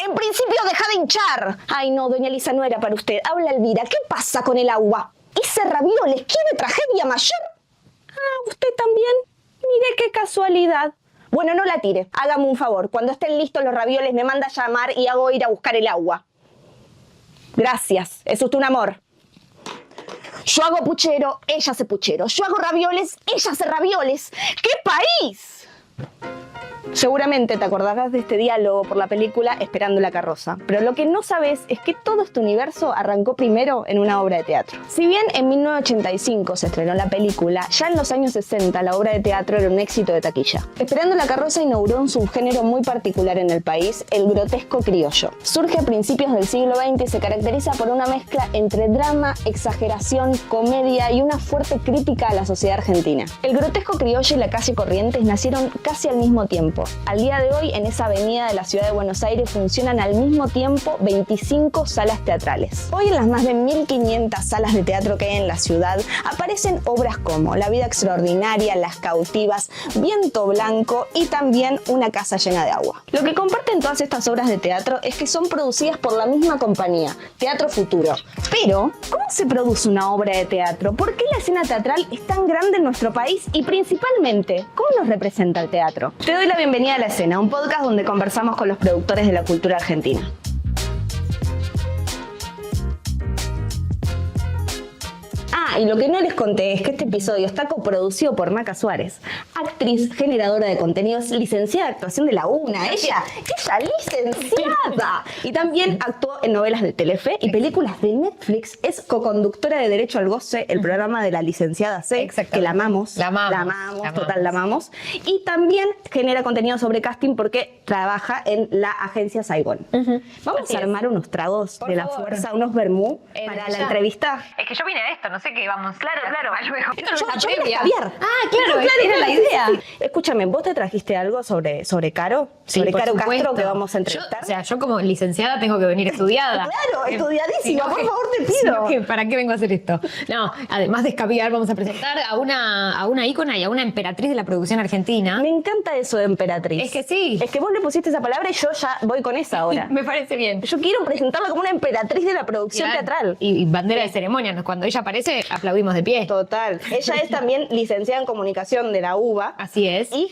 En principio, deja de hinchar. Ay, no, doña Elisa, no era para usted. Habla Elvira, ¿qué pasa con el agua? Ese ravioles, ¿quiere tragedia mayor? Ah, ¿usted también? Mire qué casualidad. Bueno, no la tire. Hágame un favor. Cuando estén listos los ravioles, me manda a llamar y hago ir a buscar el agua. Gracias. Es usted un amor. Yo hago puchero, ella hace puchero. Yo hago ravioles, ella hace ravioles. ¡Qué país! Seguramente te acordarás de este diálogo por la película Esperando la carroza, pero lo que no sabes es que todo este universo arrancó primero en una obra de teatro. Si bien en 1985 se estrenó la película, ya en los años 60 la obra de teatro era un éxito de taquilla. Esperando la carroza inauguró un subgénero muy particular en el país, el grotesco criollo. Surge a principios del siglo XX y se caracteriza por una mezcla entre drama, exageración, comedia y una fuerte crítica a la sociedad argentina. El grotesco criollo y la calle Corrientes nacieron casi al mismo tiempo. Al día de hoy, en esa avenida de la ciudad de Buenos Aires funcionan al mismo tiempo 25 salas teatrales. Hoy en las más de 1500 salas de teatro que hay en la ciudad aparecen obras como La vida extraordinaria, Las cautivas, Viento blanco y también Una casa llena de agua. Lo que comparten todas estas obras de teatro es que son producidas por la misma compañía, Teatro Futuro. Pero, ¿cómo se produce una obra de teatro? ¿Por qué la escena teatral es tan grande en nuestro país? Y principalmente, ¿cómo nos representa el teatro? Te doy la bienvenida a La Escena, un podcast donde conversamos con los productores de la cultura argentina. Ah, y lo que no les conté es que este episodio está coproducido por Maca Suárez, actriz, generadora de contenidos, licenciada de actuación de la UNA. Ella licenciada. Y también actuó en novelas de Telefe y películas de Netflix. Es coconductora de Derecho al Goce, el programa de la licenciada C, que la amamos. La amamos. Y también genera contenido sobre casting porque trabaja en la agencia Saigon. Vamos a armar unos tragos de la fuerza, unos vermú para la entrevista. Es que yo vine a esto, no sé qué vamos. Claro. Luego. Esto no es Yo una vine a previa. caviar. Ah, claro, era la idea. Escúchame, ¿vos te trajiste algo sobre Caro? Sí, sobre por Caro supuesto. Castro, que vamos a entrevistar. Yo como licenciada tengo que venir estudiada. Claro, estudiadísima, por favor, te Sino pido. ¿para qué vengo a hacer esto? No, además de escabiar, vamos a presentar a una ícona y a una emperatriz de la producción argentina. Me encanta eso de emperatriz. Es que sí. Es que vos le pusiste esa palabra y yo ya voy con esa ahora. Me parece bien. Yo quiero presentarla como una emperatriz de la producción teatral. Y bandera de ceremonia. Cuando ella aparece, aplaudimos de pie. Total. Ella es también licenciada en comunicación de la UBA. Así es. Y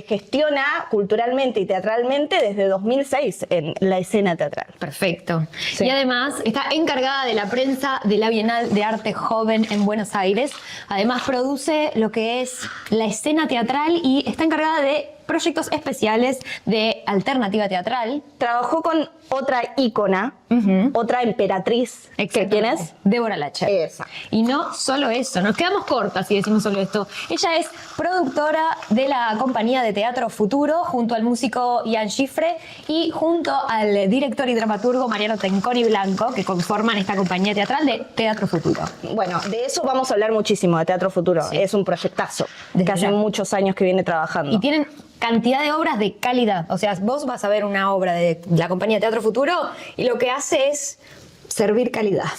gestiona culturalmente y teatralmente desde 2006 en la escena teatral. Perfecto. Sí. Y además está encargada de la prensa de la Bienal de Arte Joven en Buenos Aires. Además produce lo que es la escena teatral y está encargada de proyectos especiales de alternativa teatral. Trabajó con otra ícona, otra emperatriz. ¿Quién es? Débora Lacher. Esa. Y no solo eso, nos quedamos cortas si decimos solo esto. Ella es productora de la compañía de Teatro Futuro, junto al músico Ian Schifre y junto al director y dramaturgo Mariano Tenconi Blanco, que conforman esta compañía teatral de Teatro Futuro. Bueno, de eso vamos a hablar muchísimo, de Teatro Futuro. Sí. Es un proyectazo que hace muchos años que viene trabajando. Y tienen cantidad de obras de calidad. O sea, vos vas a ver una obra de la compañía Teatro Futuro y lo que hace es servir calidad.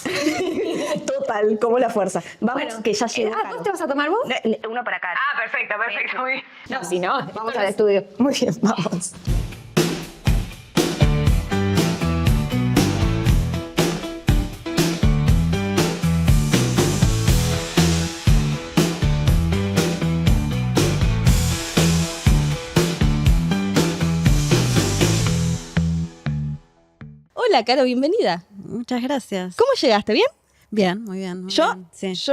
Total, como la fuerza. Vamos, bueno, que ya llegó. ¿Vos te vas a tomar vos? Uno para acá. Ah, perfecto, muy bien. No, si no, vamos al estudio. Muy bien, vamos. Hola, Caro, bienvenida. Muchas gracias. ¿Cómo llegaste? ¿Bien? Bien, muy bien. Yo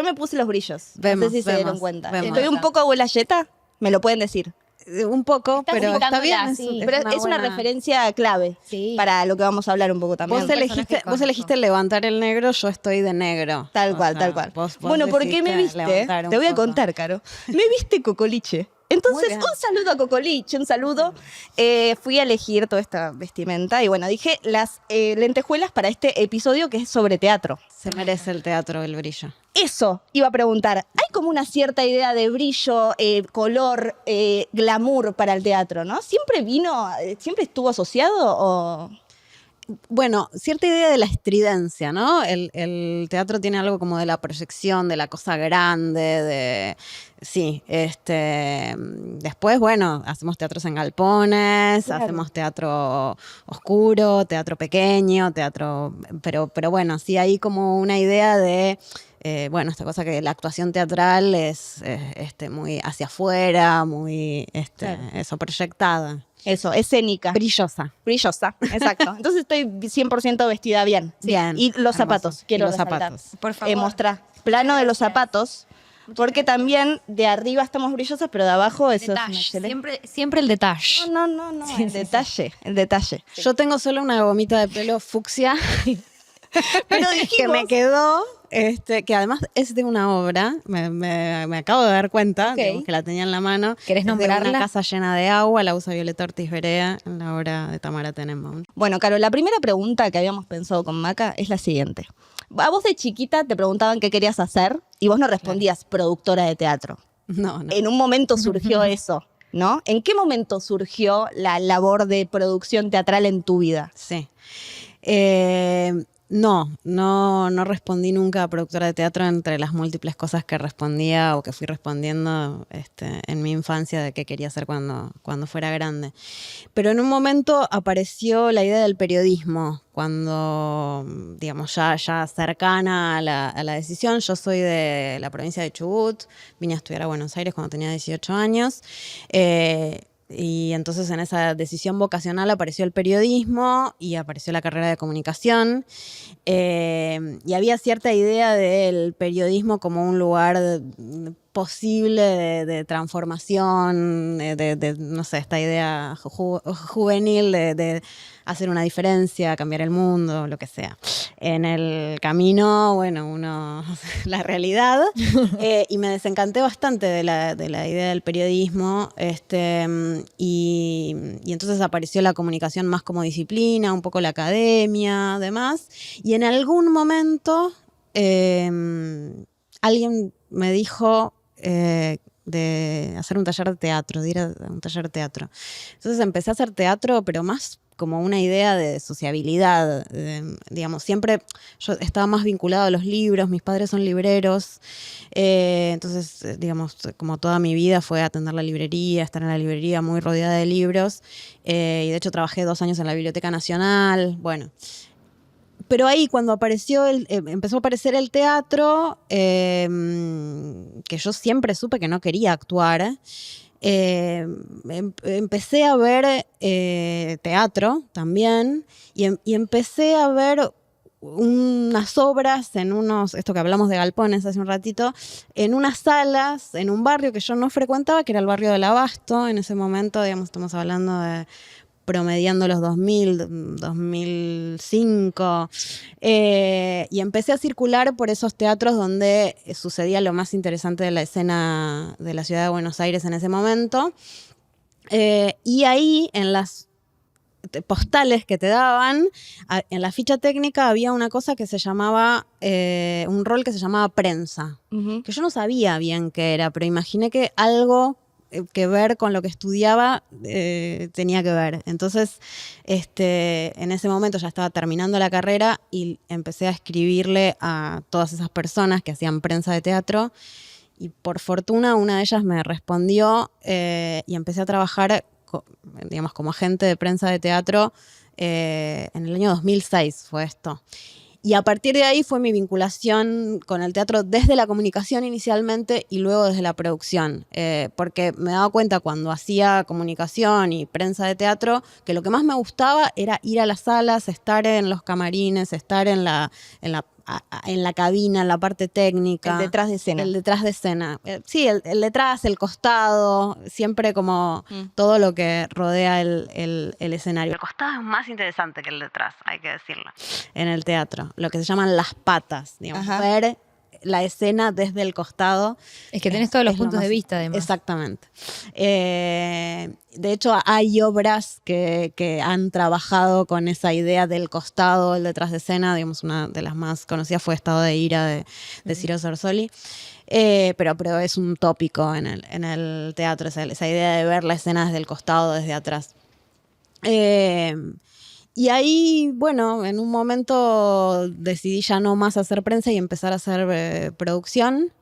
me puse los brillos. No sé si se dieron cuenta. Estoy un poco abuelayeta, me lo pueden decir. Un poco, pero está bien. Sí. Pero es una referencia clave para lo que vamos a hablar un poco también. Vos elegiste levantar el negro, yo estoy de negro. Tal cual. Bueno, ¿por qué me viste? Te voy a contar, Caro. Me viste cocoliche. Entonces, un saludo a Cocoliche, un saludo. Fui a elegir toda esta vestimenta y bueno, dije las lentejuelas para este episodio que es sobre teatro. Se merece el teatro el brillo. Eso iba a preguntar. ¿Hay como una cierta idea de brillo, color, glamour para el teatro, no? ¿Siempre estuvo asociado o...? Bueno, cierta idea de la estridencia, ¿no? El teatro tiene algo como de la proyección, de la cosa grande, sí, después, bueno, hacemos teatros en galpones, Claro. hacemos teatro oscuro, teatro pequeño, pero bueno, sí hay como una idea de, bueno, esta cosa que la actuación teatral es muy hacia afuera, muy, Claro. eso, proyectada, Eso, escénica. brillosa. Brillosa, exacto. Entonces estoy 100% vestida bien. Sí. Bien, Y los hermoso. zapatos, quiero Y los resaltar. zapatos. Por favor. Mostrá. Plano de los zapatos. Porque también de arriba estamos brillosas, pero de abajo eso es una Detalle, excelente. siempre el detalle. No, el detalle, el detalle. Yo tengo solo una gomita de pelo fucsia Pero que dijimos, me quedó, que además es de una obra, me acabo de dar cuenta, Ok. digamos, que la tenía en la mano. ¿Querés Es de nombrarla? Una casa llena de agua, la usa Violeta Ortiz Berea en la obra de Tamara Tenenbaum. bueno, Caro, la primera pregunta que habíamos pensado con Maca es la siguiente. A vos de chiquita te preguntaban qué querías hacer y vos no respondías productora de teatro. No. En un momento surgió eso, ¿no? ¿En qué momento surgió la labor de producción teatral en tu vida? Sí. No respondí nunca a productora de teatro entre las múltiples cosas que respondía o que fui respondiendo en mi infancia de qué quería hacer cuando fuera grande. Pero en un momento apareció la idea del periodismo, cuando, digamos, ya cercana a la decisión. Yo soy de la provincia de Chubut, vine a estudiar a Buenos Aires cuando tenía 18 años. Y entonces en esa decisión vocacional apareció el periodismo y apareció la carrera de comunicación. Y había cierta idea del periodismo como un lugar posible de transformación, no sé, esta idea juvenil de hacer una diferencia, cambiar el mundo, lo que sea. En el camino, bueno, la realidad, y me desencanté bastante de la idea del periodismo, y entonces apareció la comunicación más como disciplina, un poco la academia, además, y en algún momento alguien me dijo de hacer un taller de teatro, de ir a un taller de teatro. Entonces empecé a hacer teatro, pero más como una idea de sociabilidad, digamos, siempre yo estaba más vinculada a los libros, mis padres son libreros, entonces, digamos, como toda mi vida fue atender la librería, estar en la librería muy rodeada de libros, y de hecho trabajé 2 años en la Biblioteca Nacional, bueno. Pero ahí cuando empezó a aparecer el teatro, que yo siempre supe que no quería actuar, empecé a ver teatro también y empecé a ver unas obras esto que hablamos de galpones hace un ratito, en unas salas, en un barrio que yo no frecuentaba, que era el barrio del Abasto. En ese momento, digamos, estamos hablando de promediando los 2000, 2005, y empecé a circular por esos teatros donde sucedía lo más interesante de la escena de la ciudad de Buenos Aires en ese momento, y ahí en las postales que te daban, en la ficha técnica había una cosa que se llamaba, un rol que se llamaba prensa, que yo no sabía bien qué era, pero imaginé que algo que ver con lo que estudiaba tenía que ver. Entonces, en ese momento ya estaba terminando la carrera y empecé a escribirle a todas esas personas que hacían prensa de teatro, y por fortuna una de ellas me respondió, y empecé a trabajar digamos, como agente de prensa de teatro en el año 2006 fue esto. Y a partir de ahí fue mi vinculación con el teatro desde la comunicación inicialmente y luego desde la producción, porque me daba cuenta cuando hacía comunicación y prensa de teatro que lo que más me gustaba era ir a las salas, estar en los camarines, estar en la cabina, en la parte técnica. El detrás de escena. El detrás de escena. Sí, el detrás, el costado, siempre como todo lo que rodea el escenario. El costado es más interesante que el detrás, hay que decirlo, en el teatro. Lo que se llaman las patas, digamos, ver la escena desde el costado. Es que tenés todos los puntos más, de vista, además. Exactamente. De hecho, hay obras que han trabajado con esa idea del costado, el detrás de escena. Digamos, una de las más conocidas fue Estado de Ira de Ciro Sorsoli. Pero es un tópico en el teatro, esa idea de ver la escena desde el costado, desde atrás. Y ahí, bueno, en un momento decidí ya no más hacer prensa y empezar a hacer producción.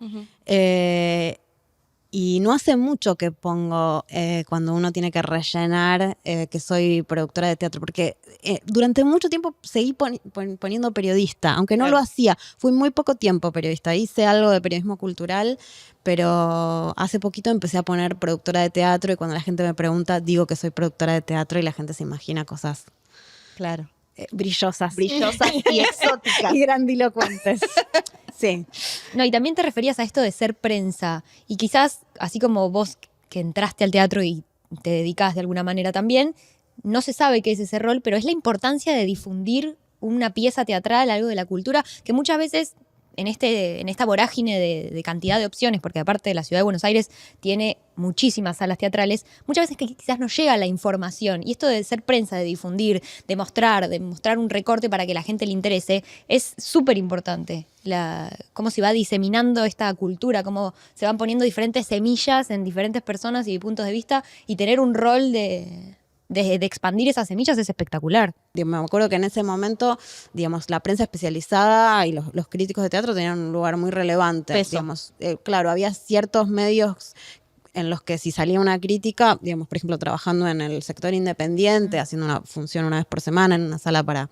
Y no hace mucho que pongo cuando uno tiene que rellenar que soy productora de teatro, porque durante mucho tiempo seguí poniendo periodista, aunque no lo hacía. Fui muy poco tiempo periodista, hice algo de periodismo cultural, pero hace poquito empecé a poner productora de teatro y cuando la gente me pregunta digo que soy productora de teatro y la gente se imagina cosas Claro. brillosas Y exóticas. y grandilocuentes. Sí. No, y también te referías a esto de ser prensa. Y quizás, así como vos que entraste al teatro y te dedicás de alguna manera también, no se sabe qué es ese rol, pero es la importancia de difundir una pieza teatral, algo de la cultura, que muchas veces en esta vorágine de cantidad de opciones, porque aparte de la ciudad de Buenos Aires tiene muchísimas salas teatrales, muchas veces que quizás no llega la información. Y esto de ser prensa, de difundir, de mostrar un recorte para que la gente le interese, es súper importante. Cómo se va diseminando esta cultura, cómo se van poniendo diferentes semillas en diferentes personas y puntos de vista, y tener un rol de expandir esas semillas es espectacular. Me acuerdo que en ese momento, digamos, la prensa especializada y los críticos de teatro tenían un lugar muy relevante. Peso. Digamos, claro, había ciertos medios en los que si salía una crítica, digamos, por ejemplo, trabajando en el sector independiente, haciendo una función una vez por semana en una sala para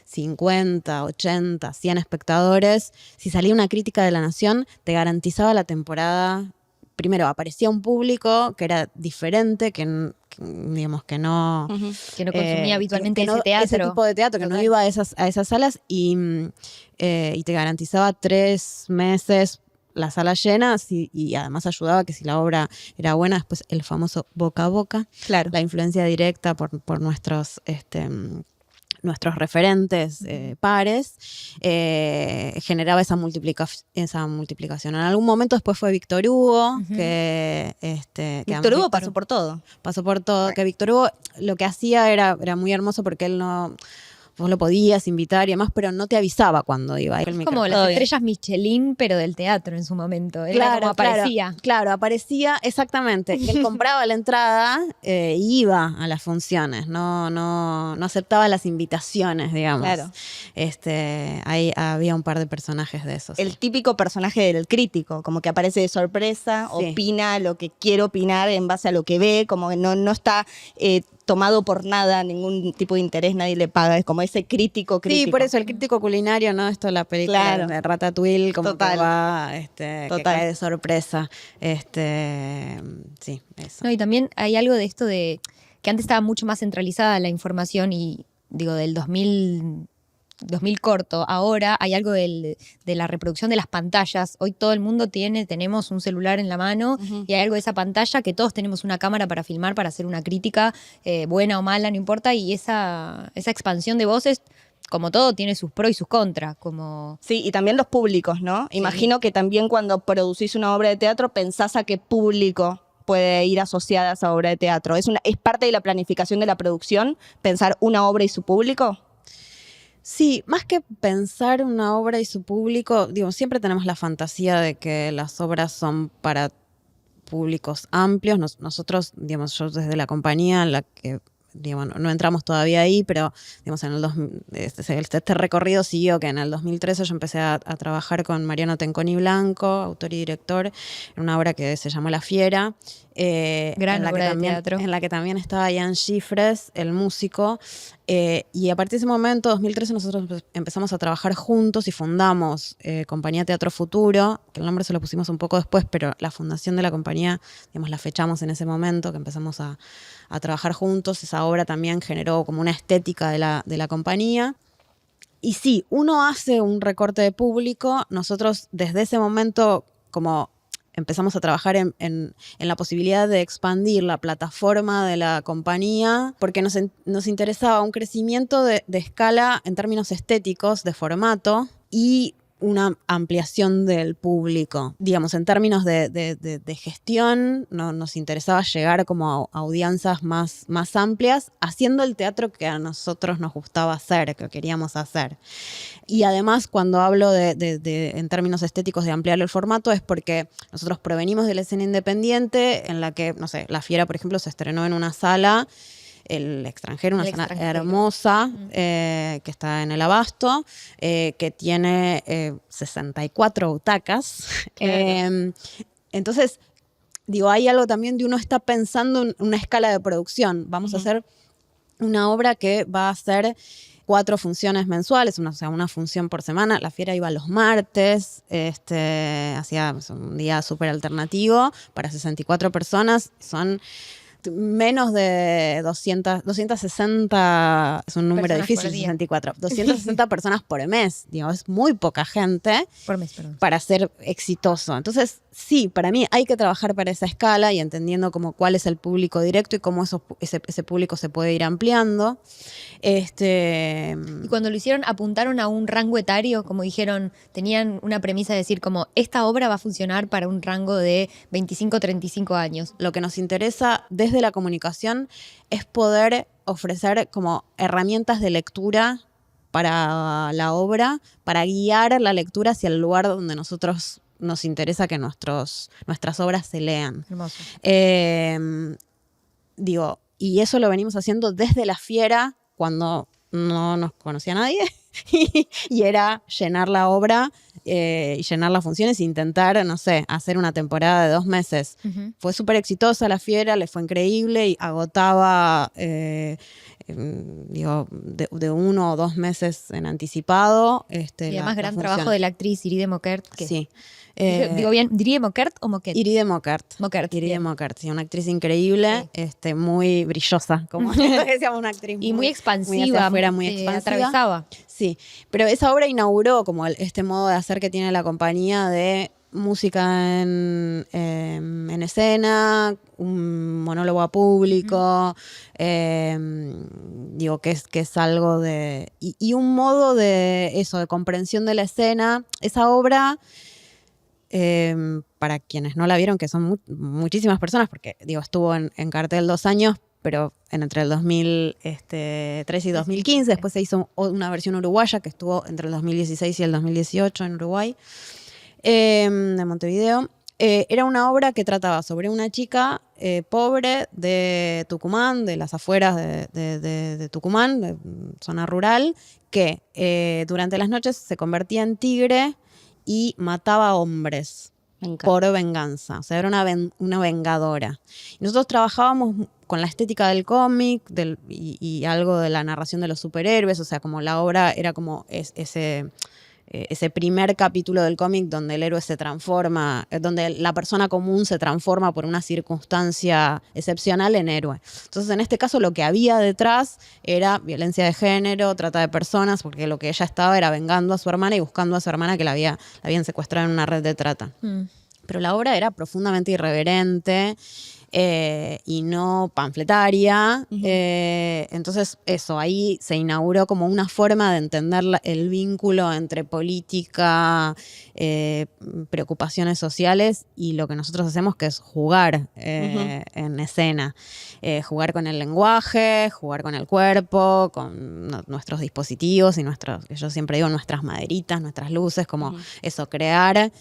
50, 80, 100 espectadores, si salía una crítica de La Nación, te garantizaba la temporada. Primero, aparecía un público que era diferente, digamos que no... Que no consumía habitualmente que no- ese teatro. Ese tipo de teatro, que no Total. iba a esas salas y te garantizaba 3 meses la sala llena y además ayudaba que si la obra era buena, después el famoso boca a boca, Claro. la influencia directa por nuestros referentes pares, generaba esa multiplicación. En algún momento después fue Víctor Hugo, que Víctor Hugo pasó por todo. pasó por todo, que Víctor Hugo lo que hacía era muy hermoso porque él no... Vos lo podías invitar y demás, pero no te avisaba cuando iba a ir. Es como las estrellas Michelin, pero del teatro en su momento. Era como aparecía. Claro, aparecía, exactamente. Él compraba la entrada e iba a las funciones, no aceptaba las invitaciones, digamos. Claro. Ahí había un par de personajes de esos. El típico personaje del crítico, como que aparece de sorpresa, Sí. opina lo que quiere opinar en base a lo que ve, como que no está tomado por nada, ningún tipo de interés, nadie le paga, es como ese crítico. Sí, por eso el crítico culinario, ¿no? Esto es la película Claro. de Ratatouille, como Total. que va, que Total. cae de sorpresa. Sí, eso. No, y también hay algo de esto de que antes estaba mucho más centralizada la información y digo del 2000 corto. Ahora hay algo de la reproducción de las pantallas. Hoy todo el mundo tenemos un celular en la mano y hay algo de esa pantalla que todos tenemos una cámara para filmar, para hacer una crítica, buena o mala, no importa. Y esa expansión de voces, como todo, tiene sus pros y sus contras. Como... Sí, y también los públicos, ¿no? Sí. Imagino que también cuando producís una obra de teatro pensás a qué público puede ir asociada a esa obra de teatro. ¿Es parte de la planificación de la producción pensar una obra y su público? Sí, más que pensar una obra y su público, digo, siempre tenemos la fantasía de que las obras son para públicos amplios. Nosotros, digamos, yo desde la compañía, la que digamos, no entramos todavía ahí, pero digamos, en este recorrido siguió que en el 2013 yo empecé a trabajar con Mariano Tenconi Blanco, autor y director, en una obra que se llamó La Fiera. Gran obra de teatro. En la que también estaba Ian Gifres, el músico. Y a partir de ese momento, 2013, nosotros empezamos a trabajar juntos y fundamos Compañía Teatro Futuro, que el nombre se lo pusimos un poco después, pero la fundación de la compañía, digamos, la fechamos en ese momento, que empezamos a trabajar juntos. Esa obra también generó como una estética de la compañía. Y sí, uno hace un recorte de público. Nosotros desde ese momento como empezamos a trabajar en la posibilidad de expandir la plataforma de la compañía porque nos interesaba un crecimiento de escala en términos estéticos, de formato y una ampliación del público. Digamos, en términos de gestión, nos interesaba llegar como a audiencias más amplias, haciendo el teatro que a nosotros nos gustaba hacer, que queríamos hacer. Y además, cuando hablo en términos estéticos de ampliar el formato, es porque nosotros provenimos de la escena independiente, en la que, no sé, La Fiera, por ejemplo, se estrenó en una sala El Extranjero, una El sala Extranjero. hermosa que está en el Abasto, que tiene 64 butacas. Claro. Entonces, digo, hay algo también de uno está pensando en una escala de producción. Vamos a hacer una obra que va a ser 4 funciones mensuales, o sea, una función por semana. La Fiera iba los martes, hacía un día súper alternativo para 64 personas. Son menos de 260, es un número Personas difícil, por día. 64. 260 personas por mes, digo, es muy poca gente Por mes, perdón. para ser exitoso. Entonces, sí, para mí hay que trabajar para esa escala y entendiendo como cuál es el público directo y cómo ese público se puede ir ampliando. Y cuando lo hicieron, apuntaron a un rango etario, como dijeron, tenían una premisa de decir como, esta obra va a funcionar para un rango de 25 35 años. Lo que nos interesa desde la comunicación es poder ofrecer como herramientas de lectura para la obra, para guiar la lectura hacia el lugar donde nosotros nos interesa que nuestras obras se lean. Hermoso. Digo, y eso lo venimos haciendo desde la Fiera, cuando no nos conocía nadie, y era llenar la obra y llenar las funciones e intentar, no sé, hacer una temporada de 2 meses. Ujú. Fue súper exitosa la Fiera, le fue increíble y agotaba, digo, de 1 o 2 meses en anticipado. Y además gran la trabajo función. de la actriz Iride Moquert. Que, Sí. digo bien, ¿Iride Moquert o Moquet? Iride Moquert. Moquert. Iride bien. Moquert, sí, una actriz increíble, muy brillosa, como decíamos, una actriz Y muy muy expansiva. hacia afuera, muy expansiva. Atravesaba. Sí, pero esa obra inauguró como este modo de hacer que tiene la compañía de música en escena, un monólogo a público, digo que es algo de... Y un modo de eso, de comprensión de la escena. Esa obra... para quienes no la vieron, que son muchísimas personas, porque digo, estuvo en cartel 2 años, pero entre el 2003 y 2015, después se hizo una versión uruguaya que estuvo entre el 2016 y el 2018 en Uruguay, de Montevideo. Era una obra que trataba sobre una chica pobre de Tucumán, de las afueras de Tucumán, de zona rural, que durante las noches se convertía en tigre y mataba hombres Me encanta. por venganza. O sea, era una vengadora. Y nosotros trabajábamos con la estética del cómic y algo de la narración de los superhéroes. O sea, como la obra era como ese primer capítulo del cómic donde el héroe se transforma, donde la persona común se transforma por una circunstancia excepcional en héroe. Entonces, en este caso, lo que había detrás era violencia de género, trata de personas, porque lo que ella estaba era vengando a su hermana y buscando a su hermana que la habían secuestrado en una red de trata. Pero la obra era profundamente irreverente y no panfletaria. Entonces, eso, ahí se inauguró como una forma de entender el vínculo entre política, preocupaciones sociales y lo que nosotros hacemos, que es jugar en escena. Jugar con el lenguaje, jugar con el cuerpo, con nuestros dispositivos y yo siempre digo nuestras maderitas, nuestras luces, como eso, crear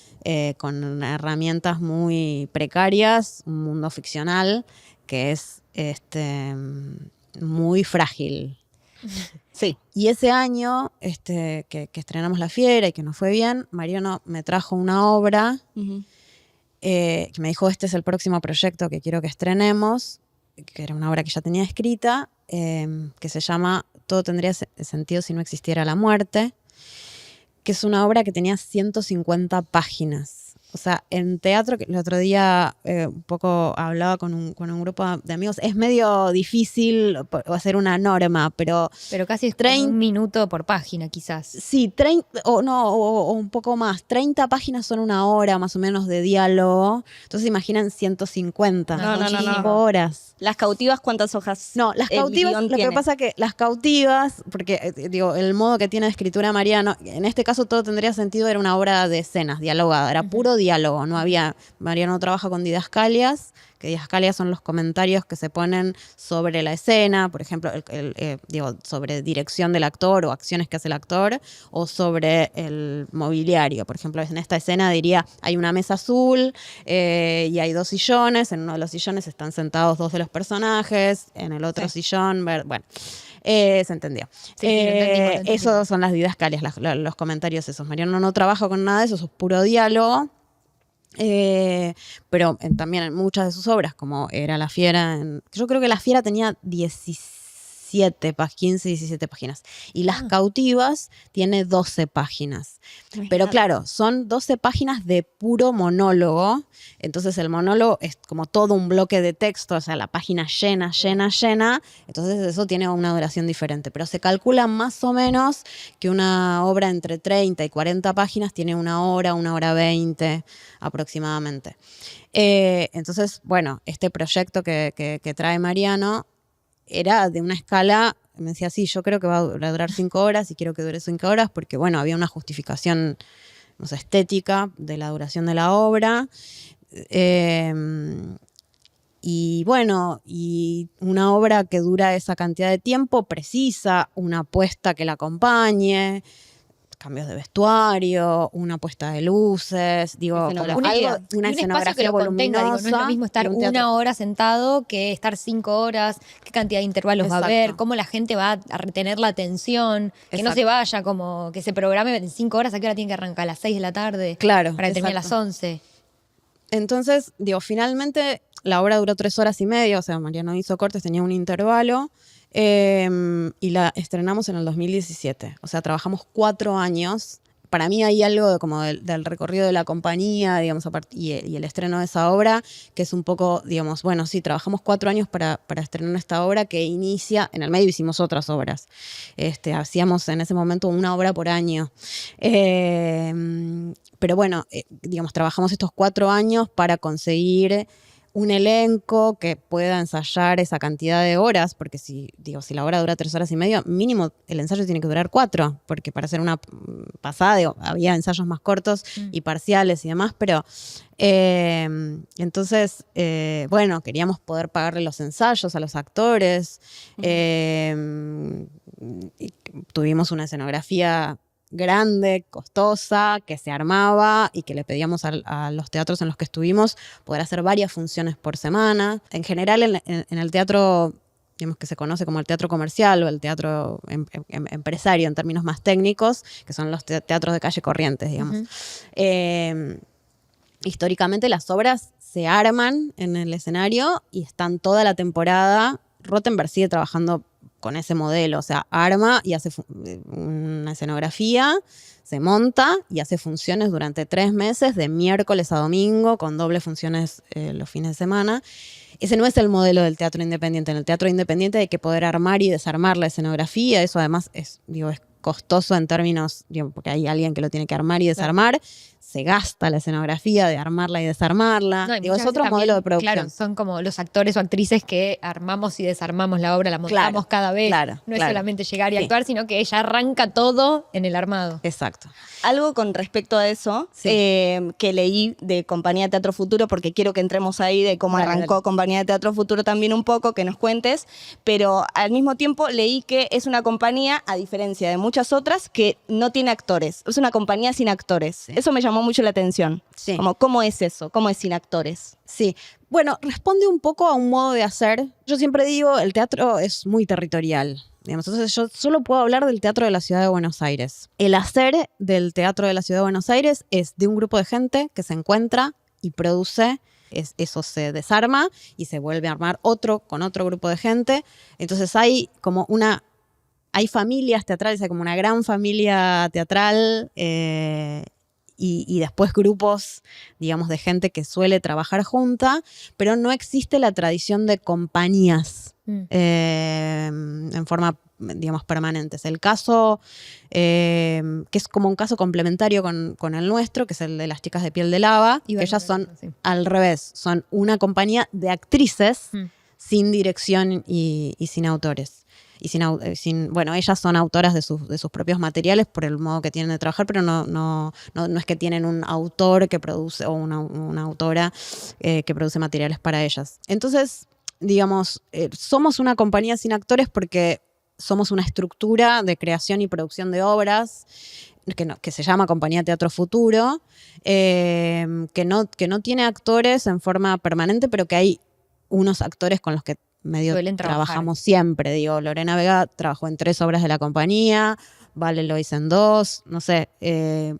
con herramientas muy precarias un mundo ficcional que es muy frágil. Sí. Y ese año que estrenamos La Fiera y que nos fue bien, Mariano me trajo una obra que me dijo, este es el próximo proyecto que quiero que estrenemos, que era una obra que ya tenía escrita, que se llama Todo tendría sentido si no existiera la muerte, que es una obra que tenía 150 páginas. O sea, en teatro, que el otro día un poco hablaba con un grupo de amigos, es medio difícil hacer una norma, pero casi es como un minuto por página, quizás. sí, 30, o un poco más. 30 páginas son 1 hora más o menos de diálogo. Entonces imaginen 150. No. Horas. ¿Las cautivas cuántas hojas? No, las cautivas, lo que pasa que las cautivas, porque digo, el modo que tiene de escritura Mariano, en este caso Todo tendría sentido, era una obra de escenas, dialogada, era puro diálogo, no había, Mariano trabaja con didascalias, que didascalias son los comentarios que se ponen sobre la escena, por ejemplo, sobre dirección del actor o acciones que hace el actor, o sobre el mobiliario. Por ejemplo, en esta escena diría, hay una mesa azul y hay 2 sillones, en uno de los sillones están sentados 2 de los personajes, en el otro sillón, bueno. Se entendió. Sí, lo entendí. Esos son las didascalias, los comentarios esos. Mariano no trabaja con nada de eso, es puro diálogo. Pero también en muchas de sus obras, como era La Fiera, yo creo que La Fiera tenía 15, 17 páginas. Y Las Cautivas tiene 12 páginas. Pero claro, son 12 páginas de puro monólogo. Entonces el monólogo es como todo un bloque de texto, o sea, la página llena. Entonces eso tiene una duración diferente. Pero se calcula más o menos que una obra entre 30 y 40 páginas tiene 1 hora 20 aproximadamente. Entonces, bueno, este proyecto que trae Mariano era de una escala, me decía, sí, yo creo que va a durar 5 horas y quiero que dure 5 horas porque, bueno, había una justificación, no sé, estética de la duración de la obra. Y bueno, y una obra que dura esa cantidad de tiempo precisa una apuesta que la acompañe, cambios de vestuario, una puesta de luces, digo, como Una una escenografía que lo contenga, voluminosa. no es lo mismo estar y un teatro. 1 hora sentado que estar 5 horas, qué cantidad de intervalos va a Exacto. haber, cómo la gente va a retener la atención, que no Exacto. se vaya como que se programe en 5 horas, ¿a qué hora tiene que arrancar? A las 6 de la tarde. Claro, Para que termine a las exacto. 11. Entonces, digo, finalmente la obra duró 3 horas y media, o sea, Mariano hizo cortes, tenía un intervalo, y la estrenamos en el 2017. O sea, trabajamos 4 años. Para mí hay algo como del recorrido de la compañía, digamos, y el estreno de esa obra, que es un poco, digamos, bueno, sí, trabajamos 4 años para estrenar esta obra que inicia, en el medio hicimos otras obras. Hacíamos en ese momento 1 obra por año. Pero bueno, digamos, trabajamos estos 4 años para conseguir un elenco que pueda ensayar esa cantidad de horas, porque si la obra dura 3 horas y media, mínimo el ensayo tiene que durar 4, porque para hacer una pasada, había ensayos más cortos y parciales y demás, pero entonces, bueno, queríamos poder pagarle los ensayos a los actores, y tuvimos una escenografía grande, costosa, que se armaba y que le pedíamos a los teatros en los que estuvimos poder hacer varias funciones por semana. En general, en el teatro, digamos, que se conoce como el teatro comercial o el teatro empresario en términos más técnicos, que son los teatros de calle Corrientes, digamos. Históricamente las obras se arman en el escenario y están toda la temporada. Rottenberg sigue trabajando con ese modelo, o sea, arma y hace una escenografía, se monta y hace funciones durante 3 meses, de miércoles a domingo, con doble funciones los fines de semana. Ese no es el modelo del teatro independiente. En el teatro independiente hay que poder armar y desarmar la escenografía. Eso además es costoso en términos, porque hay alguien que lo tiene que armar y desarmar. Se gasta la escenografía de armarla y desarmarla. No, y Es muchas otro veces modelo también, de producción. Claro, son como los actores o actrices que armamos y desarmamos la obra, la montamos Claro, cada vez. claro, No es claro. solamente llegar y Sí. actuar, sino que ella arranca todo en el armado. Exacto. Algo con respecto a eso, que leí de Compañía de Teatro Futuro, porque quiero que entremos ahí de cómo Dale, arrancó dale. Compañía de Teatro Futuro también un poco, que nos cuentes, pero al mismo tiempo leí que es una compañía, a diferencia de muchas otras, que no tiene actores. Es una compañía sin actores. Sí. Eso me llamó mucho la atención. Sí. Como, ¿cómo es eso? ¿Cómo es sin actores? Sí, bueno, responde un poco a un modo de hacer. Yo siempre digo, el teatro es muy territorial. Digamos, entonces yo solo puedo hablar del teatro de la Ciudad de Buenos Aires. El hacer del teatro de la Ciudad de Buenos Aires es de un grupo de gente que se encuentra y produce. Eso se desarma y se vuelve a armar con otro grupo de gente. Entonces hay como hay familias teatrales, hay como una gran familia teatral, y después grupos, digamos, de gente que suele trabajar junta, pero no existe la tradición de compañías en forma, digamos, permanentes. El caso, que es como un caso complementario con el nuestro, que es el de las chicas de piel de lava, que ellas son al revés, son una compañía de actrices sin dirección y sin autores. bueno, ellas son autoras de sus propios materiales por el modo que tienen de trabajar, pero no es que tienen un autor que produce o una autora que produce materiales para ellas. Entonces, digamos, somos una compañía sin actores porque somos una estructura de creación y producción de obras que se llama Compañía Teatro Futuro, que no tiene actores en forma permanente, pero que hay unos actores con los que medio Suelen trabajar. trabajamos siempre. Digo, Lorena Vega trabajó en 3 obras de la compañía, Vale Lois en 2, no sé,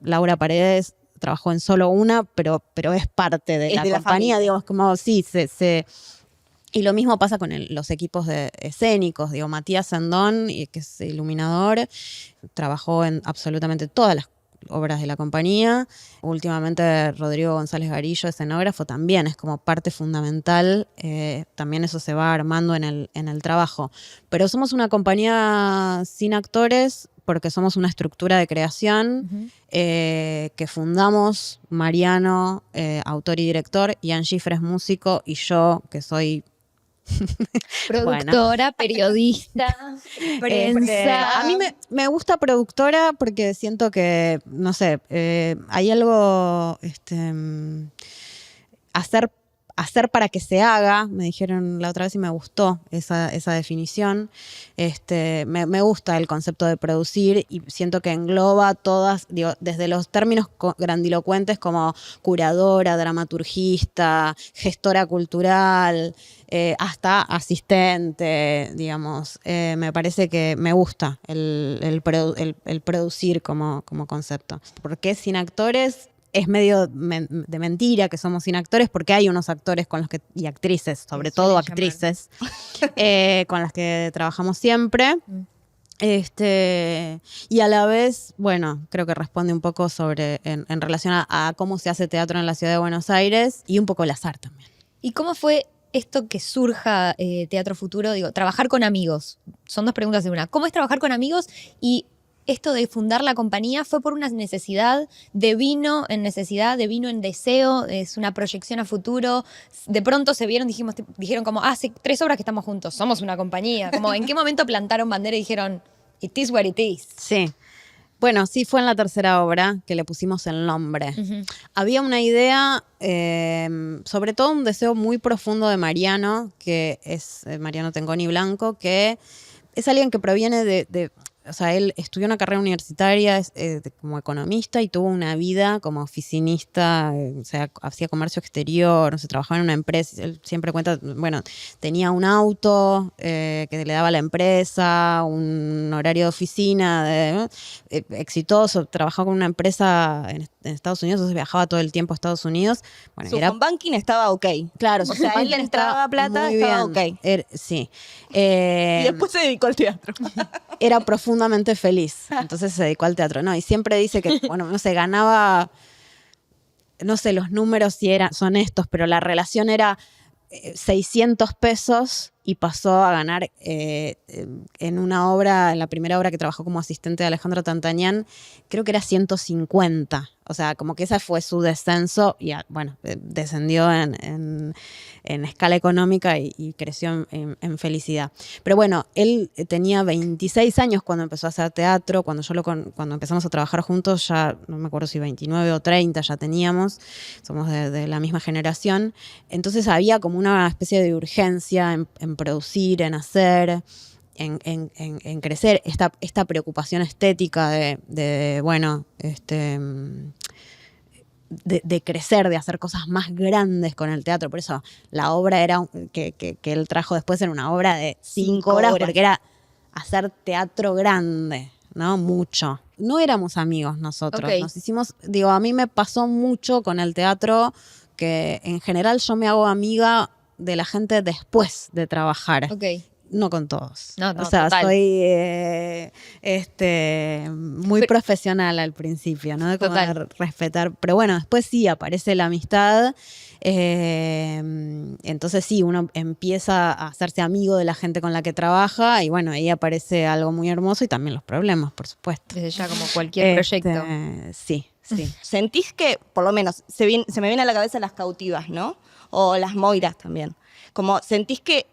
Laura Paredes trabajó en solo una, pero es parte de la compañía, familia. digo, es como, sí, y lo mismo pasa con los equipos escénicos. Digo, Matías Sendón, que es iluminador, trabajó en absolutamente todas las obras de la compañía. Últimamente Rodrigo González Garillo, escenógrafo, también es como parte fundamental. También eso se va armando en el trabajo. Pero somos una compañía sin actores porque somos una estructura de creación que fundamos Mariano, autor y director, Ian Schiffer es músico, y yo, que soy Productora, periodista, prensa. A mí me gusta productora porque siento que, no sé, hay algo, hacer para que se haga, me dijeron la otra vez y me gustó esa definición. Me gusta el concepto de producir y siento que engloba todas, digo, desde los términos grandilocuentes como curadora, dramaturgista, gestora cultural, hasta asistente, digamos. Me parece que me gusta el producir como concepto. ¿Por qué sin actores? Es medio de mentira que somos sin actores porque hay unos actores con los que, y actrices, sobre todo actrices, con las que trabajamos siempre. Y a la vez, bueno, creo que responde un poco en relación a cómo se hace teatro en la ciudad de Buenos Aires y un poco el azar también. ¿Y cómo fue esto que surja Teatro Futuro? Digo, trabajar con amigos. Son 2 preguntas de una. ¿Cómo es trabajar con amigos? Y esto de fundar la compañía fue por una necesidad de vino en deseo, es una proyección a futuro. De pronto se vieron, dijeron como, hace 3 obras que estamos juntos, somos una compañía. Como, ¿en qué momento plantaron bandera y dijeron, it is what it is? Sí. Bueno, sí, fue en la tercera obra que le pusimos el nombre. Había una idea, sobre todo un deseo muy profundo de Mariano, que es Mariano Tengoni Blanco, que es alguien que proviene o sea, él estudió una carrera universitaria como economista y tuvo una vida como oficinista, o sea, hacía comercio exterior, no sé, trabajaba en una empresa. Él siempre cuenta, bueno, tenía un auto que le daba la empresa, un horario de oficina exitoso, trabajaba con una empresa en Estados Unidos, entonces viajaba todo el tiempo a Estados Unidos. Bueno, Su home banking estaba ok. Claro, O sea, él le entraba plata, estaba ok. Sí. Y después se dedicó al teatro. Era profundamente feliz, entonces se dedicó al teatro, ¿no? Y siempre dice que, bueno, no sé, ganaba, no sé los números si son estos, pero la relación era 600 pesos y pasó a ganar en una obra, en la primera obra que trabajó como asistente de Alejandro Tantañán, creo que era 150. O sea, como que ese fue su descenso y, bueno, descendió en escala económica y creció en felicidad. Pero bueno, él tenía 26 años cuando empezó a hacer teatro, cuando empezamos a trabajar juntos, ya no me acuerdo si 29 o 30 ya teníamos, somos de la misma generación. Entonces había como una especie de urgencia en producir, en hacer, en crecer, esta preocupación estética de crecer, de hacer cosas más grandes con el teatro. Por eso la obra que él trajo después era una obra de 5 horas, porque era hacer teatro grande, ¿no? Mucho. No éramos amigos nosotros. Okay. Nos hicimos, digo, a mí me pasó mucho con el teatro que en general yo me hago amiga de la gente después de trabajar. Ok. No con todos. No, o sea, total. soy muy profesional al principio, ¿no? De como Total. respetar. Pero bueno, después sí aparece la amistad. Entonces sí, uno empieza a hacerse amigo de la gente con la que trabaja y bueno, ahí aparece algo muy hermoso y también los problemas, por supuesto. Desde ya como cualquier proyecto. Sí, sí. ¿Sentís que, por lo menos, se me viene a la cabeza Las Cautivas, ¿no? O o las Moiras también. Como, ¿sentís que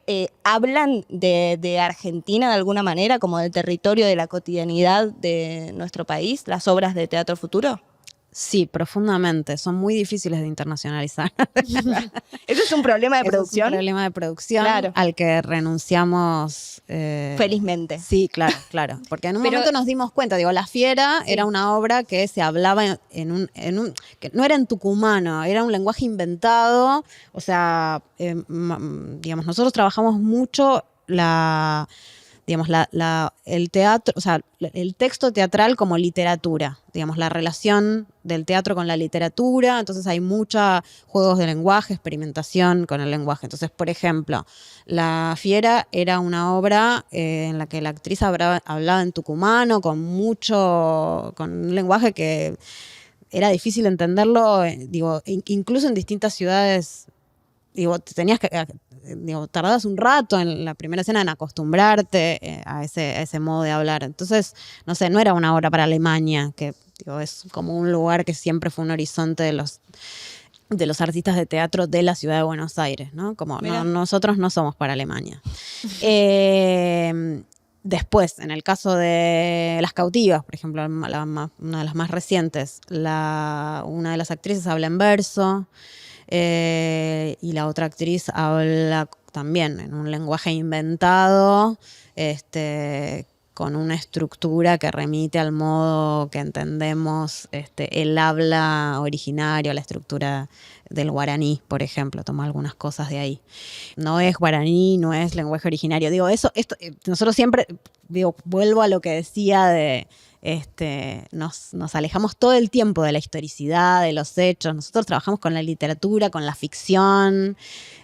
hablan de Argentina de alguna manera, como del territorio, de la cotidianidad de nuestro país, las obras de Teatro Futuro? Sí, profundamente. Son muy difíciles de internacionalizar. ¿Eso es un problema de Ese producción? Es un problema de producción Claro. al que renunciamos. Felizmente. Sí, claro. Porque en un Pero- momento nos dimos cuenta, digo, La Fiera era una obra que se hablaba que no era en tucumano, era un lenguaje inventado. O sea, digamos, nosotros trabajamos mucho digamos, el teatro, o sea, el texto teatral como literatura, digamos, la relación del teatro con la literatura, entonces hay muchos juegos de lenguaje, experimentación con el lenguaje. Entonces, por ejemplo, La Fiera era una obra en la que la actriz hablaba en tucumano con un lenguaje que era difícil entenderlo, digo, incluso en distintas ciudades. Digo, tardabas un rato en la primera escena en acostumbrarte a ese modo de hablar. Entonces, no sé, no era una obra para Alemania, que digo, es como un lugar que siempre fue un horizonte de los artistas de teatro de la ciudad de Buenos Aires, ¿no? Como nosotros no somos para Alemania. Después, en el caso de Las Cautivas, por ejemplo, una de las más recientes, una de las actrices habla en verso. Y la otra actriz habla también en un lenguaje inventado, con una estructura que remite al modo que entendemos el habla originario, la estructura del guaraní, por ejemplo, toma algunas cosas de ahí. No es guaraní, no es lenguaje originario. Digo, nosotros siempre, vuelvo a lo que decía de nos alejamos todo el tiempo de la historicidad, de los hechos. Nosotros trabajamos con la literatura, con la ficción.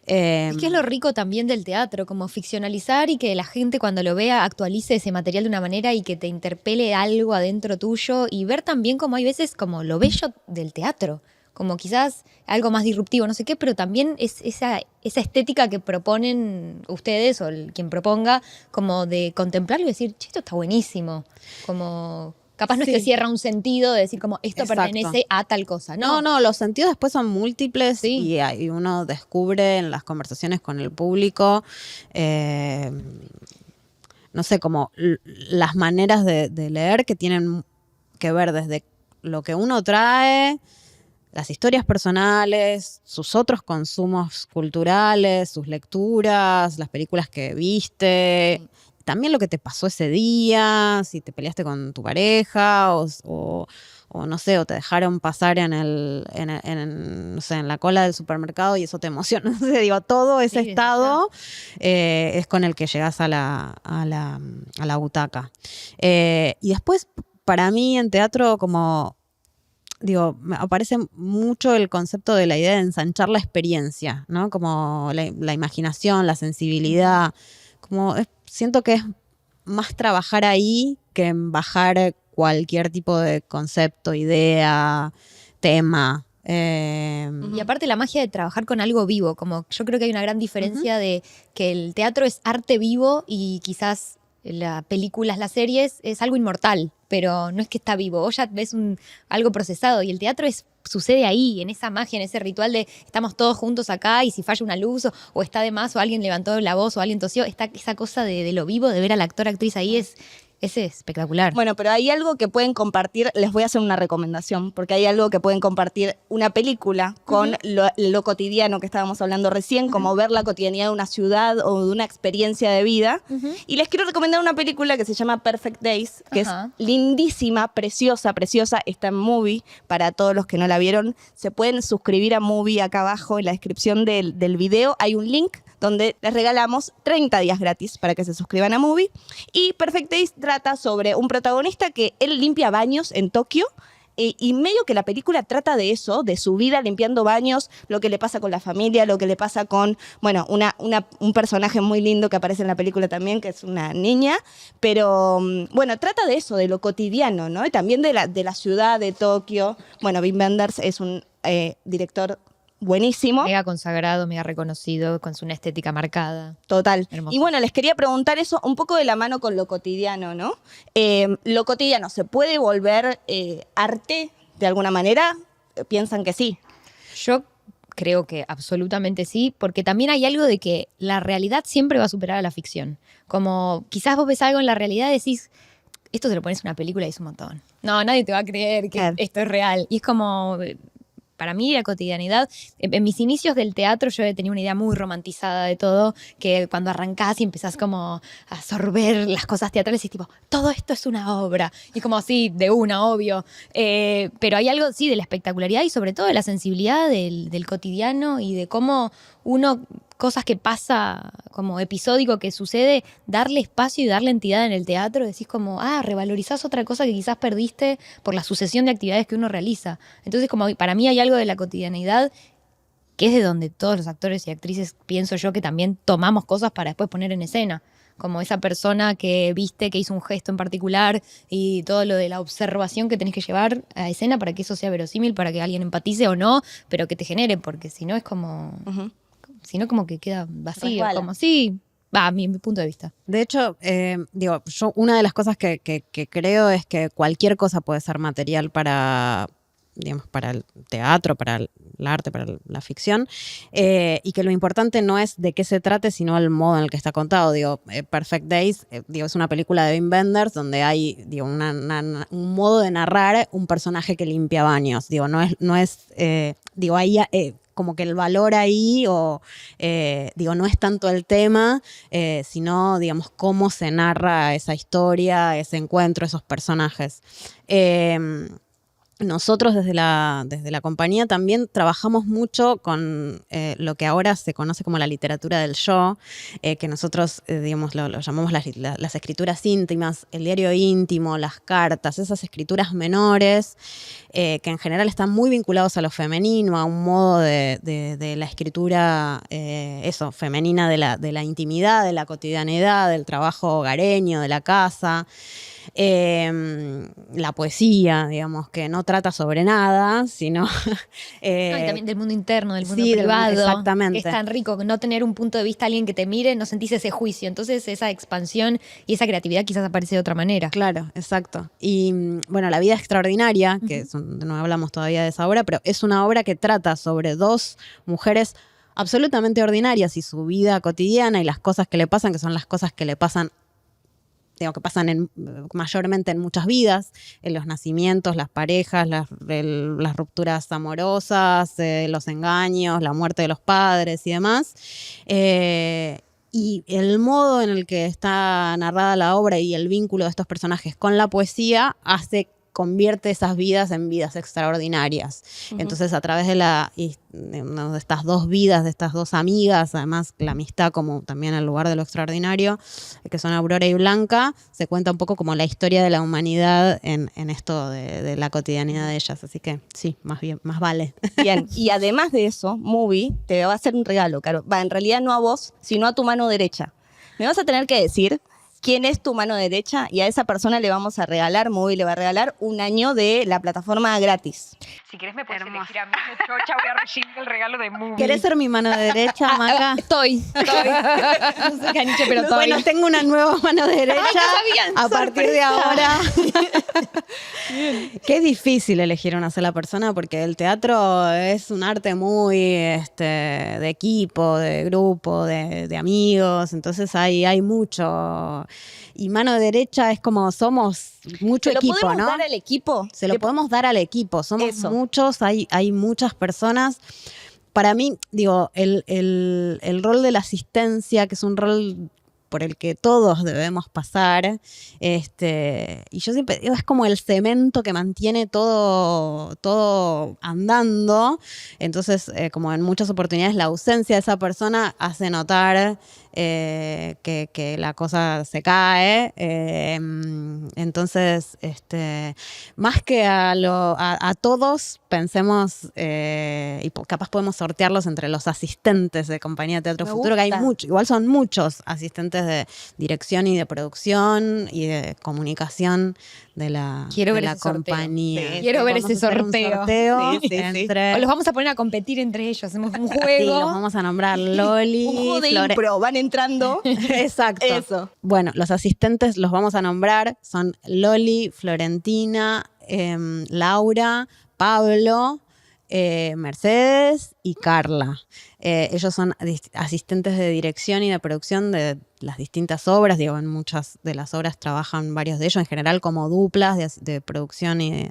Es que es lo rico también del teatro, como ficcionalizar y que la gente cuando lo vea actualice ese material de una manera y que te interpele algo adentro tuyo y ver también como hay veces como lo bello del teatro, como quizás algo más disruptivo, no sé qué, pero también es esa estética que proponen ustedes o quien proponga, como de contemplarlo y decir, che, esto está buenísimo, como capaz no es que Sí. cierra un sentido de decir como esto Exacto. pertenece a tal cosa, ¿no? No, los sentidos después son múltiples Sí. y uno descubre en las conversaciones con el público, no sé, como las maneras de leer que tienen que ver desde lo que uno trae, las historias personales, sus otros consumos culturales, sus lecturas, las películas que viste, también lo que te pasó ese día, si te peleaste con tu pareja o no sé, o te dejaron pasar no sé, en la cola del supermercado y eso te emociona. No sé, digo, todo ese Sí, estado es con el que llegas a la butaca. Y después, para mí en teatro, como digo, me aparece mucho el concepto de la idea de ensanchar la experiencia, ¿no? Como la imaginación, la sensibilidad. Como siento que es más trabajar ahí que en bajar cualquier tipo de concepto, idea, tema. Y aparte la magia de trabajar con algo vivo, como yo creo que hay una gran diferencia de que el teatro es arte vivo y quizás las películas, las series es algo inmortal, pero no es que está vivo, vos ya ves algo procesado y el teatro sucede ahí, en esa magia, en ese ritual de estamos todos juntos acá y si falla una luz o está de más o alguien levantó la voz o alguien tosió, esa cosa de lo vivo, de ver al actor, actriz ahí es espectacular. Bueno, pero hay algo que pueden compartir, les voy a hacer una recomendación, porque hay algo que pueden compartir una película con lo cotidiano que estábamos hablando recién, como ver la cotidianidad de una ciudad o de una experiencia de vida. Y les quiero recomendar una película que se llama Perfect Days, que Ajá. es lindísima, preciosa, está en Movie, para todos los que no la vieron. Se pueden suscribir a Movie acá abajo en la descripción del video, hay un link donde les regalamos 30 días gratis para que se suscriban a Movie. Y Perfect Days trata sobre un protagonista que él limpia baños en Tokio y medio que la película trata de eso, de su vida limpiando baños, lo que le pasa con la familia, lo que le pasa con, bueno, un personaje muy lindo que aparece en la película también, que es una niña, pero bueno, trata de eso, de lo cotidiano, ¿no? Y también de la ciudad de Tokio. Bueno, Wim Wenders es un director buenísimo. Mega consagrado, mega reconocido, con su estética marcada. Total. Hermoso. Y bueno, les quería preguntar eso un poco de la mano con lo cotidiano, ¿no? Lo cotidiano, ¿se puede volver arte de alguna manera? ¿Piensan que sí? Yo creo que absolutamente sí, porque también hay algo de que la realidad siempre va a superar a la ficción. Como quizás vos ves algo en la realidad y decís, esto te lo pones en una película y es un montón. No, nadie te va a creer que Claro. esto es real. Y es como, para mí, la cotidianidad. En mis inicios del teatro yo tenía una idea muy romantizada de todo, que cuando arrancás y empezás como a absorber las cosas teatrales y tipo, todo esto es una obra. Y como así, de una, obvio. Pero hay algo, sí, de la espectacularidad y sobre todo de la sensibilidad del cotidiano y de cómo uno, cosas que pasa como episódico que sucede, darle espacio y darle entidad en el teatro, decís como, revalorizás otra cosa que quizás perdiste por la sucesión de actividades que uno realiza. Entonces, como para mí hay algo de la cotidianidad que es de donde todos los actores y actrices, pienso yo, que también tomamos cosas para después poner en escena. Como esa persona que viste que hizo un gesto en particular y todo lo de la observación que tenés que llevar a escena para que eso sea verosímil, para que alguien empatice o no, pero que te genere, porque si no es como... Ujú. sino como que queda vacío, Resbala. como sí, va, a mi punto de vista. De hecho, digo, yo una de las cosas que creo es que cualquier cosa puede ser material para, digamos, para el teatro, para el arte, para la ficción, y que lo importante no es de qué se trate, sino el modo en el que está contado. Digo, Perfect Days, digo, es una película de Wim Wenders donde hay, digo, un modo de narrar un personaje que limpia baños. Digo, digo, ahí como que el valor ahí, digo, no es tanto el tema, sino, digamos, cómo se narra esa historia, ese encuentro, esos personajes. Nosotros desde la compañía también trabajamos mucho con lo que ahora se conoce como la literatura del yo, que nosotros, digamos, lo llamamos las escrituras íntimas, el diario íntimo, las cartas, esas escrituras menores, que en general están muy vinculados a lo femenino, a un modo de la escritura, femenina de la intimidad, de la cotidianidad, del trabajo hogareño, de la casa. La poesía, digamos, que no trata sobre nada, sino... No, y también del mundo interno, del mundo sí, privado. exactamente. Que es tan rico no tener un punto de vista, alguien que te mire, no sentís ese juicio. Entonces esa expansión y esa creatividad quizás aparece de otra manera. Claro, exacto. Y bueno, La vida extraordinaria, que no hablamos todavía de esa obra, pero es una obra que trata sobre dos mujeres absolutamente ordinarias y su vida cotidiana y las cosas que le pasan, que son las cosas que le pasan, digo, que pasan mayormente en muchas vidas, en los nacimientos, las parejas, las rupturas amorosas, los engaños, la muerte de los padres y demás. Y el modo en el que está narrada la obra y el vínculo de estos personajes con la poesía convierte esas vidas en vidas extraordinarias. Entonces, a través de estas dos vidas, de estas dos amigas, además la amistad como también el lugar de lo extraordinario, que son Aurora y Blanca, se cuenta un poco como la historia de la humanidad en esto de la cotidianidad de ellas. Así que sí, más vale. Bien, y además de eso, Movie te va a hacer un regalo, Caro. Va, en realidad no a vos, sino a tu mano derecha. Me vas a tener que decir quién es tu mano derecha y a esa persona le vamos a regalar, Movie le va a regalar 1 año de la plataforma gratis. Si querés me puedes elegir a mí de chocha, voy a recibir el regalo de Movie. ¿Querés ser mi mano derecha, Maca? Estoy. No sé caniche, pero estoy. Bueno, tengo una nueva mano derecha. A partir de ahora. Qué difícil elegir una sola persona porque el teatro es un arte muy de equipo, de grupo, de amigos. Entonces hay mucho. Y mano derecha es como somos mucho ¿Se lo equipo, podemos ¿no? dar al equipo? Se lo podemos dar al equipo. Somos Eso. muchos, hay muchas personas. Para mí, digo, el rol de la asistencia, que es un rol por el que todos debemos pasar, y yo siempre digo, es como el cemento que mantiene todo andando. Entonces, como en muchas oportunidades, la ausencia de esa persona hace notar que la cosa se cae. Entonces, más que a todos, pensemos, y capaz podemos sortearlos entre los asistentes de Compañía de Teatro Me Futuro, que hay gusta. muchos, igual son muchos asistentes de dirección y de producción y de comunicación de la, Quiero de ver la ese sorteo. compañía. Sí, quiero ver Vamos ese a hacer un sorteo Sí, sí, sí. entre... O los vamos a poner a competir entre ellos, hacemos un Sí, los juego. vamos a nombrar Loli, Un juego de Flore- impro, van entrando. Exacto. Eso. Bueno, los asistentes los vamos a nombrar, son Loli, Florentina, Laura, Pablo, Mercedes y Carla. Ellos son asistentes de dirección y de producción de las distintas obras. Digo, en muchas de las obras trabajan varios de ellos, en general como duplas de producción y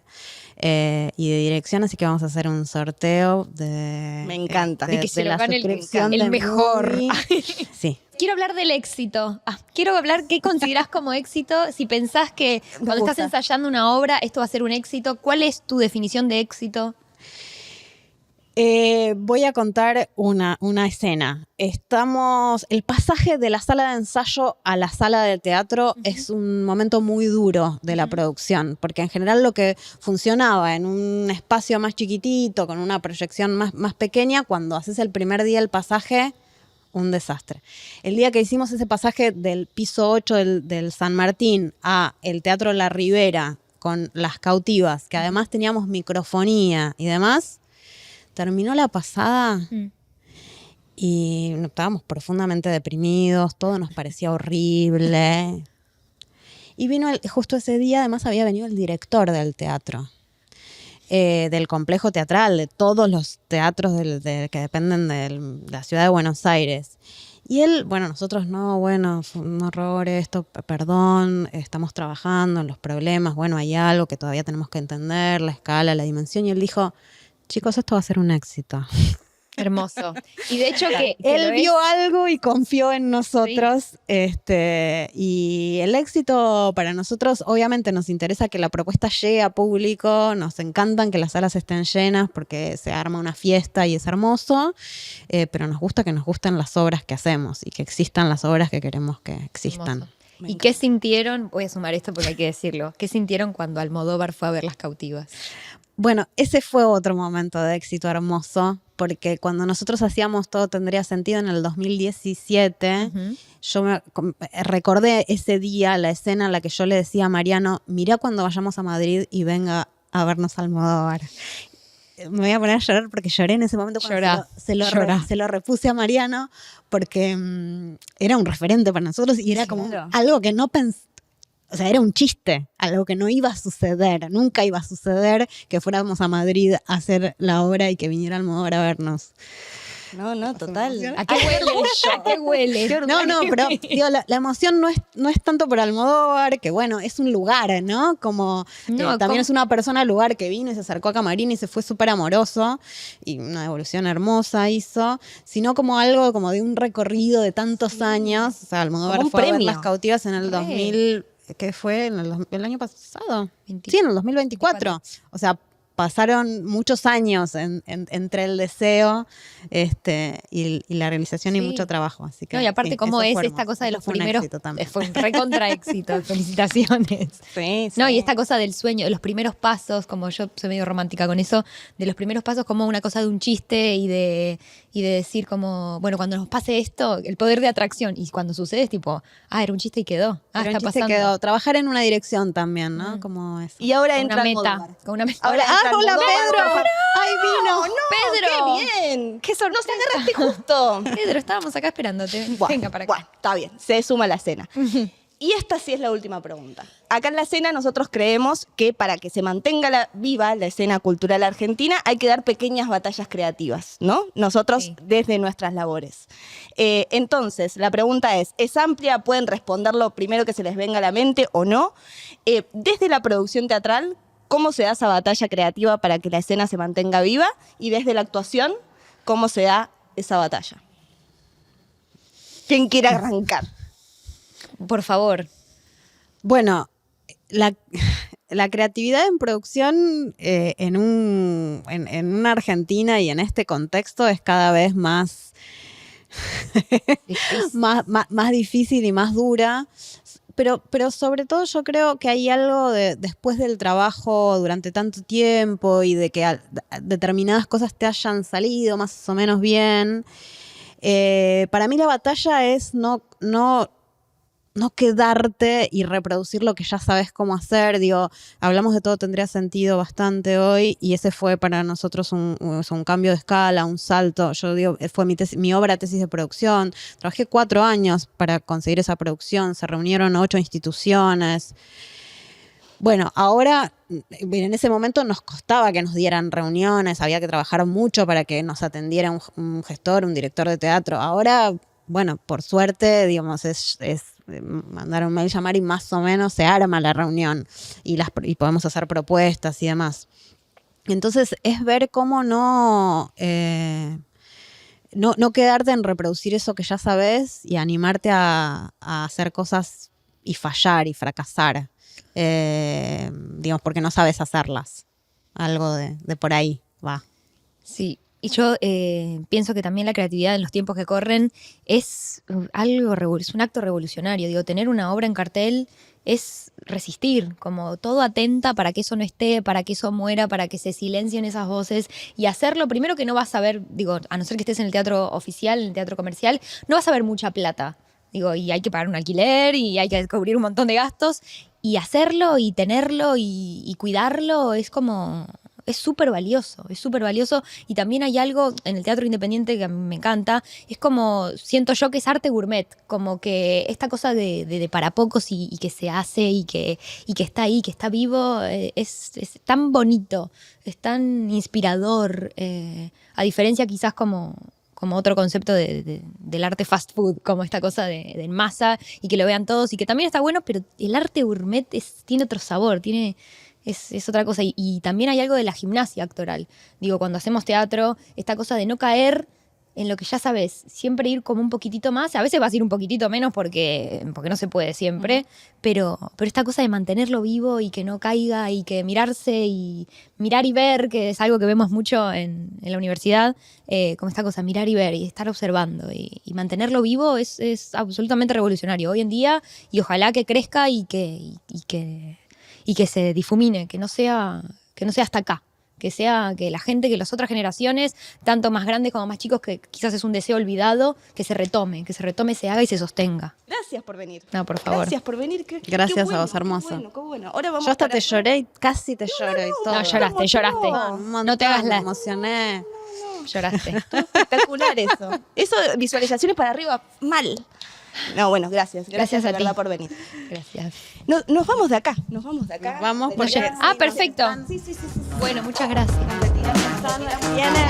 de dirección. Así que vamos a hacer un sorteo de... Me encanta. De que se lo la gane suscripción el de mejor. Movie. Sí. Quiero hablar del éxito. Quiero hablar qué considerás como éxito. Si pensás que cuando estás gusta. ensayando una obra, esto va a ser un éxito, ¿cuál es tu definición de éxito? Voy a contar una escena. El pasaje de la sala de ensayo a la sala de teatro es un momento muy duro de la producción, porque en general lo que funcionaba en un espacio más chiquitito, con una proyección más pequeña, cuando haces el primer día el pasaje, un desastre. El día que hicimos ese pasaje del piso 8 del San Martín a el Teatro La Ribera con Las Cautivas, que además teníamos microfonía y demás, terminó la pasada y estábamos profundamente deprimidos, todo nos parecía horrible. Y vino justo ese día, además había venido el director del teatro, del complejo teatral, de todos los teatros que dependen de la ciudad de Buenos Aires. Y él, nosotros fue un horror esto, perdón, estamos trabajando en los problemas, hay algo que todavía tenemos que entender, la escala, la dimensión. Y él dijo, chicos, esto va a ser un éxito. Hermoso. Y de hecho que Él vio algo y confió en nosotros. Y el éxito para nosotros, obviamente nos interesa que la propuesta llegue a público, nos encantan que las salas estén llenas porque se arma una fiesta y es hermoso, pero nos gusta que nos gusten las obras que hacemos y que existan las obras que queremos que existan. Hermoso. ¿Y qué sintieron? Voy a sumar esto porque hay que decirlo. ¿Qué sintieron cuando Almodóvar fue a ver Las Cautivas? Bueno, ese fue otro momento de éxito hermoso, porque cuando nosotros hacíamos Todo Tendría Sentido en el 2017, yo recordé ese día, la escena en la que yo le decía a Mariano, mirá cuando vayamos a Madrid y venga a vernos a Almodóvar. Me voy a poner a llorar porque lloré en ese momento cuando se lo repuse a Mariano, porque era un referente para nosotros y era como algo que no pensé. O sea, era un chiste, algo que no iba a suceder, nunca iba a suceder que fuéramos a Madrid a hacer la obra y que viniera Almodóvar a vernos. No, total. ¿A qué huele? ¿A qué huele? No, pero digo, la emoción no es tanto por Almodóvar, que es un lugar, ¿no? Como también es una persona al lugar que vino y se acercó a Camarín y se fue súper amoroso y una devolución hermosa hizo, sino como algo como de un recorrido de tantos años. O sea, Almodóvar fue a ver Las Cautivas en el 2000... ¿Qué fue? ¿El año pasado? Sí, en el 2024. O sea, pasaron muchos años entre el deseo y la realización y mucho trabajo. Así que, y aparte cómo es esta cosa de los primeros... Fue un recontra éxito, felicitaciones. Sí. Y esta cosa del sueño, de los primeros pasos, como yo soy medio romántica con eso, de los primeros pasos como una cosa de un chiste y de decir como, cuando nos pase esto, el poder de atracción. Y cuando sucede es tipo, era un chiste y quedó. Pero Está el chiste pasando. quedó. Trabajar en una dirección también, ¿no? Como eso. Y ahora Con entra una meta. Almodóvar. Con una meta. Ahora entra hola Almodóvar. Pedro. ¡Ay, vino! Pedro. ¡Qué bien! ¡Qué sorpresa! ¡Nos agarraste justo! Pedro, estábamos acá esperándote. Venga para acá. Bueno, está bien, se suma a la cena. Y esta sí es la última pregunta. Acá en la escena nosotros creemos que para que se mantenga viva la escena cultural argentina hay que dar pequeñas batallas creativas, ¿no? Nosotros desde nuestras labores. Entonces, la pregunta ¿es amplia? ¿Pueden responder lo primero que se les venga a la mente o no? Desde la producción teatral, ¿cómo se da esa batalla creativa para que la escena se mantenga viva? Y desde la actuación, ¿cómo se da esa batalla? ¿Quién quiere arrancar? Por favor. Bueno, la creatividad en producción en una Argentina y en este contexto es cada vez más difícil y más dura. Pero sobre todo yo creo que hay algo después del trabajo durante tanto tiempo y de que determinadas cosas te hayan salido más o menos bien. Para mí la batalla es no quedarte y reproducir lo que ya sabes cómo hacer. Hablamos de Todo Tendría Sentido bastante hoy y ese fue para nosotros un cambio de escala, un salto. Fue mi obra tesis de producción. Trabajé 4 años para conseguir esa producción. Se reunieron 8 instituciones. Bueno, ahora, en ese momento nos costaba que nos dieran reuniones, había que trabajar mucho para que nos atendiera un gestor, un director de teatro. Ahora, bueno, por suerte, digamos, es mandar un mail, llamar y más o menos se arma la reunión y podemos hacer propuestas y demás. Entonces, es ver cómo no quedarte en reproducir eso que ya sabes y animarte a hacer cosas y fallar y fracasar. Digamos, porque no sabes hacerlas. Algo de por ahí va. Sí, y yo pienso que también la creatividad en los tiempos que corren es es un acto revolucionario. Digo, tener una obra en cartel es resistir, como todo atenta para que eso no esté, para que eso muera, para que se silencien esas voces y hacerlo. Primero que no vas a ver, digo, a no ser que estés en el teatro oficial, en el teatro comercial, no vas a ver mucha plata. Digo, y hay que pagar un alquiler y hay que cubrir un montón de gastos. Y hacerlo y tenerlo y cuidarlo es como... Es súper valioso, es súper valioso. Y también hay algo en el teatro independiente que a mí me encanta. Es como, siento yo que es arte gourmet. Como que esta cosa de para pocos y que se hace y que está ahí, que está vivo, es tan bonito, es tan inspirador. A diferencia quizás como otro concepto del arte fast food, como esta cosa de en masa y que lo vean todos y que también está bueno, pero el arte gourmet tiene otro sabor, es otra cosa. Y también hay algo de la gimnasia actoral. Digo, cuando hacemos teatro, esta cosa de no caer en lo que ya sabes, siempre ir como un poquitito más, a veces vas a ir un poquitito menos porque no se puede siempre, pero esta cosa de mantenerlo vivo y que no caiga y que mirarse y mirar y ver, que es algo que vemos mucho en la universidad, como esta cosa, mirar y ver y estar observando y mantenerlo vivo es absolutamente revolucionario hoy en día y ojalá que crezca y que se difumine, que no sea hasta acá. Que sea que la gente, que las otras generaciones, tanto más grandes como más chicos, que quizás es un deseo olvidado, que se retome, se haga y se sostenga. Gracias por venir. No, por favor. Gracias por venir. Gracias a vos, hermoso. Qué bueno. Ahora vamos Yo hasta para te allá. lloré y casi te lloro y todo. No, lloraste. Un montón, No te hagas me la... emocioné. Lloraste. Espectacular eso. Eso, visualizaciones para arriba, mal. No, bueno, gracias. Gracias a de verdad ti. por venir. Gracias. Nos vamos de acá. Nos vamos porque... Oye, perfecto. Sí. Bueno, muchas gracias. Viene.